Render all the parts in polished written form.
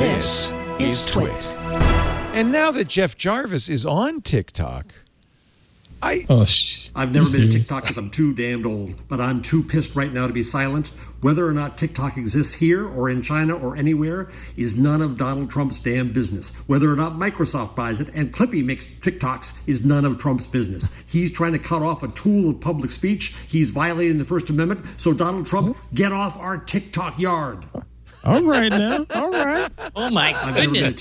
This is TWiT. And now that Jeff Jarvis is on TikTok, I've never been to TikTok because I'm too damned old, but I'm too pissed right now to be silent. Whether or not TikTok exists here or in China or anywhere is none of Donald Trump's damn business. Whether or not Microsoft buys it and Clippy makes TikToks is none of Trump's business. He's trying to cut off a tool of public speech. He's violating the First Amendment. So Donald Trump, get off our TikTok yard. All right now. All right. Oh my goodness.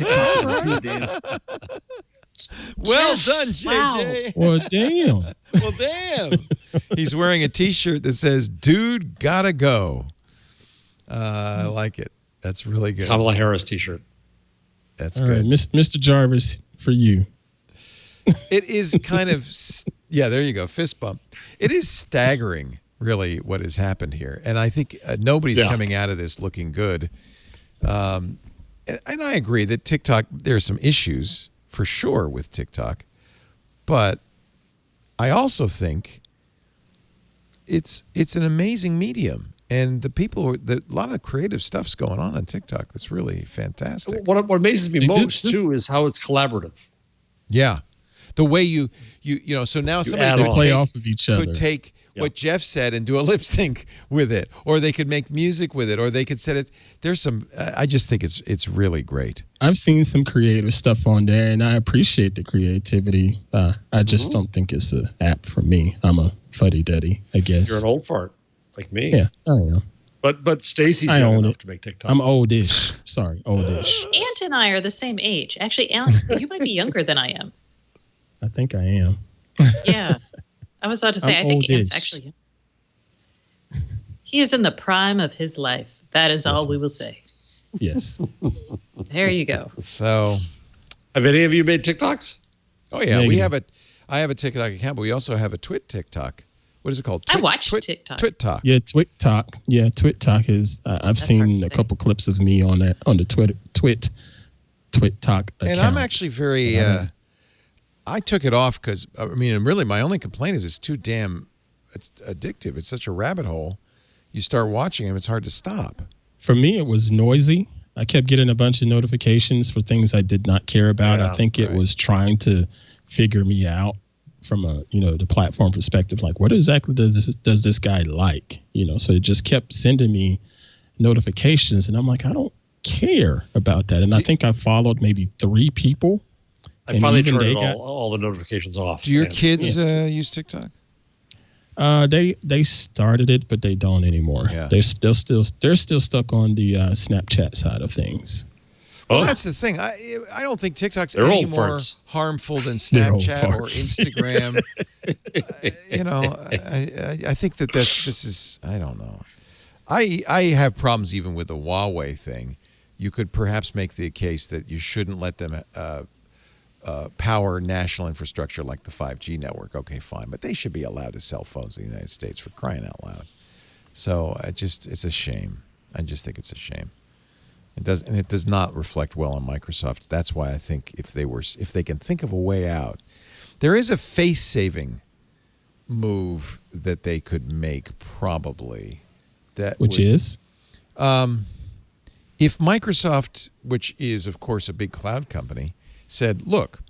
Well done, JJ. Wow. Well, damn. Well, damn. He's wearing a T-shirt that says, "Dude, gotta go." I like it. That's really good. Kamala Harris T-shirt. That's All good. right, Mr. Jarvis, for you. It is kind of, yeah, there you go. Fist bump. It is staggering, really, what has happened here. And I think nobody's coming out of this looking good. And I agree that TikTok, there are some issues for sure with TikTok. But I also think it's an amazing medium. And the people, a lot of creative stuff's going on TikTok. That's really fantastic. What amazes me most, too, is how it's collaborative. Yeah. The way you know, so now somebody could play off of each other. Could take what Jeff said and do a lip sync with it, or they could make music with it, or they could set it. There's some. I just think it's really great. I've seen some creative stuff on there, and I appreciate the creativity. I just don't think it's an app for me. I'm a fuddy-duddy, I guess. You're an old fart, like me. Yeah, I am. But Stacey's young enough to make TikTok. I'm oldish. Sorry, oldish. Ant and I are the same age. Actually, Ant, you might be younger than I am. I think I am. Yeah. I was about to say, I think Ant's actually. He is in the prime of his life. That is all we will say. Yes. There you go. So, have any of you made TikToks? Oh yeah, we have I have a TikTok account, but we also have a TWiT TikTok. What is it called? I watched TikTok. TWiT. Yeah, TWiT Talk. Yeah, TWiT Talk is. I've seen a couple clips of me on the TWiT Talk account. And I'm actually very. I took it off because, I mean, really my only complaint is it's too damn it's addictive. It's such a rabbit hole. You start watching them, it's hard to stop. For me, it was noisy. I kept getting a bunch of notifications for things I did not care about. I think it was trying to figure me out from a, the platform perspective. Like, what exactly does this guy like? So it just kept sending me notifications. And I'm like, I don't care about that. And I think I followed maybe 3 people. I finally turned all the notifications off. Do your kids use TikTok? They started it, but they don't anymore. Yeah. They're still stuck on the Snapchat side of things. Well, that's the thing. I don't think TikTok's any more harmful than Snapchat or Instagram. I think that this is. I don't know. I have problems even with the Huawei thing. You could perhaps make the case that you shouldn't let them power national infrastructure like the 5G network. Okay, fine. But they should be allowed to sell phones in the United States, for crying out loud. So it's a shame. I just think it's a shame. It does not reflect well on Microsoft. That's why I think if they can think of a way out, there is a face-saving move that they could make probably. Which is? If Microsoft, which is, of course, a big cloud company, said, look,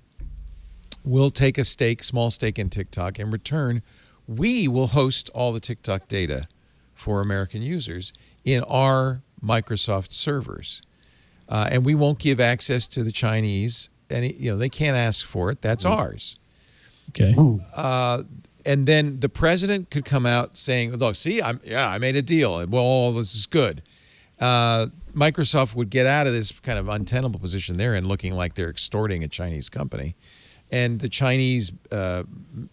we'll take a small stake in TikTok. In return, we will host all the TikTok data for American users in our Microsoft servers. And we won't give access to the Chinese. They can't ask for it. That's ours. Okay. And then the president could come out saying, look, see, I made a deal. Well, all this is good. Microsoft would get out of this kind of untenable position they're in, looking like they're extorting a Chinese company, and the Chinese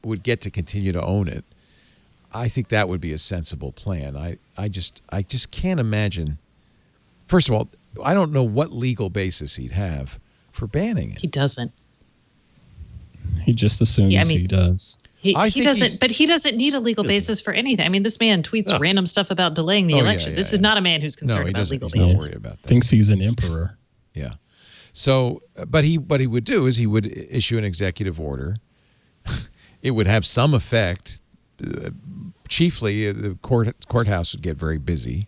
would get to continue to own it. I think that would be a sensible plan. I just can't imagine. First of all, I don't know what legal basis he'd have for banning it. He doesn't. He just assumes he does. He doesn't, but he doesn't need a legal basis for anything. I mean, this man tweets random stuff about delaying the election. This is not a man who's concerned about legal basis. He's not worried about that. Thinks he's an emperor. Yeah. So, but what he would do is he would issue an executive order. It would have some effect. Chiefly, the courthouse would get very busy,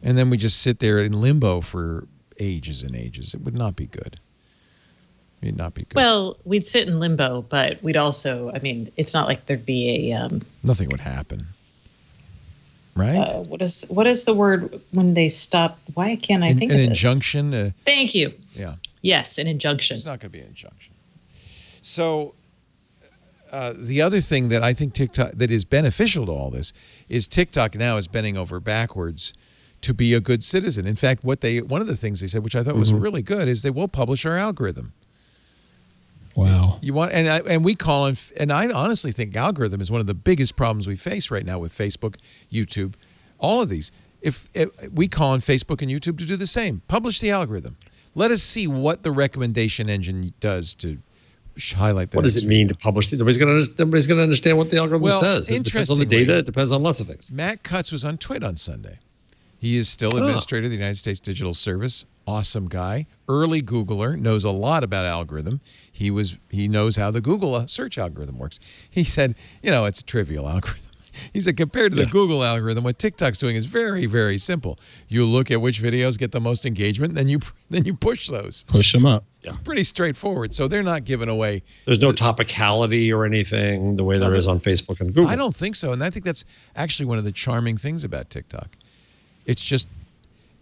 and then we just sit there in limbo for ages and ages. It would not be good. It would not be good. Well, we'd sit in limbo, but we'd also, I mean, it's not like there'd be a... nothing would happen. Right? What is the word when they stop? Why can't I think of this? An injunction? Thank you. Yeah. Yes, an injunction. It's not going to be an injunction. So the other thing that I think TikTok, that is beneficial to all this, is TikTok now is bending over backwards to be a good citizen. In fact, one of the things they said, which I thought was really good, is they will publish our algorithm. Wow. You want, and we call them, and I honestly think algorithm is one of the biggest problems we face right now with Facebook, YouTube, all of these. If we call on Facebook and YouTube to do the same, publish the algorithm. Let us see what the recommendation engine does to highlight that. What does it mean to publish? Nobody's going to understand what the algorithm says. It depends on the data. It depends on lots of things. Matt Cutts was on TWiT on Sunday. He is still administrator of the United States Digital Service. Awesome guy. Early Googler. Knows a lot about algorithm. He knows how the Google search algorithm works. He said, it's a trivial algorithm. He said, compared to the Google algorithm, what TikTok's doing is very, very simple. You look at which videos get the most engagement, then you push those. Push them up. Yeah. It's pretty straightforward. So they're not giving away. There's no topicality or anything the way there is on Facebook and Google. I don't think so. And I think that's actually one of the charming things about TikTok. It's just,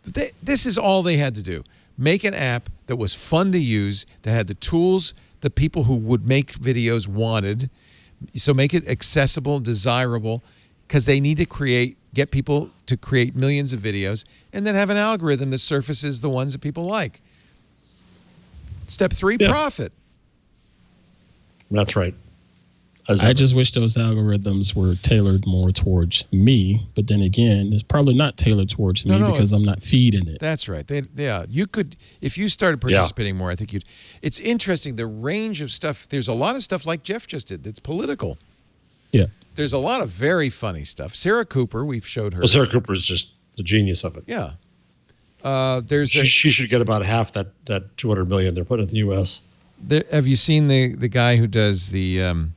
this is all they had to do. Make an app that was fun to use, that had the tools the people who would make videos wanted. So make it accessible, desirable, because they need to get people to create millions of videos, and then have an algorithm that surfaces the ones that people like. Step 3, profit. That's right. I just wish those algorithms were tailored more towards me, but then again, it's probably not tailored towards me because I'm not feeding it. That's right. You could, if you started participating more, I think you'd. It's interesting, the range of stuff. There's a lot of stuff like Jeff just did that's political. Yeah. There's a lot of very funny stuff. Sarah Cooper, we've showed her. Well, Sarah Cooper is just the genius of it. Yeah. She should get about half that $200 million they're putting in the U.S. Have you seen the guy who does the?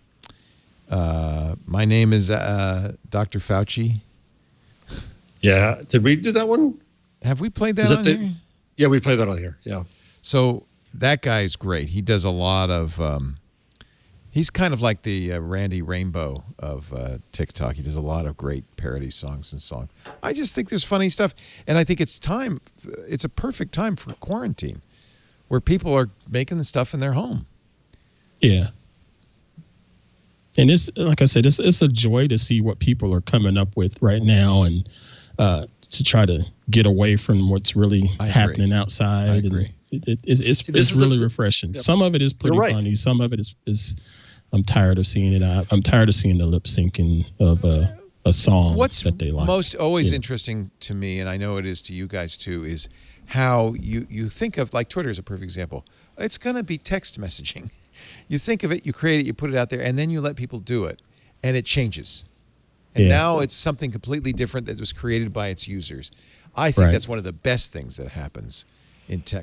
My name is Dr. Fauci. Yeah. Did we do that one? Have we played that on here? Yeah, we played that on here. Yeah. So that guy is great. He does a lot of. He's kind of like the Randy Rainbow of TikTok. He does a lot of great parody songs. I just think there's funny stuff, and I think it's time. It's a perfect time for quarantine, where people are making the stuff in their home. Yeah. And it's, like I said, it's a joy to see what people are coming up with right now, and to try to get away from what's really happening outside. I agree. And it's really refreshing. Yeah. Some of it is pretty funny. Some of it is I'm tired of seeing it. I'm tired of seeing the lip syncing of a song that they like. What's most always interesting to me, and I know it is to you guys too, is how you think of, like, Twitter is a perfect example. It's going to be text messaging. You think of it, you create it, you put it out there, and then you let people do it, and it changes. And now it's something completely different that was created by its users. I think that's one of the best things that happens in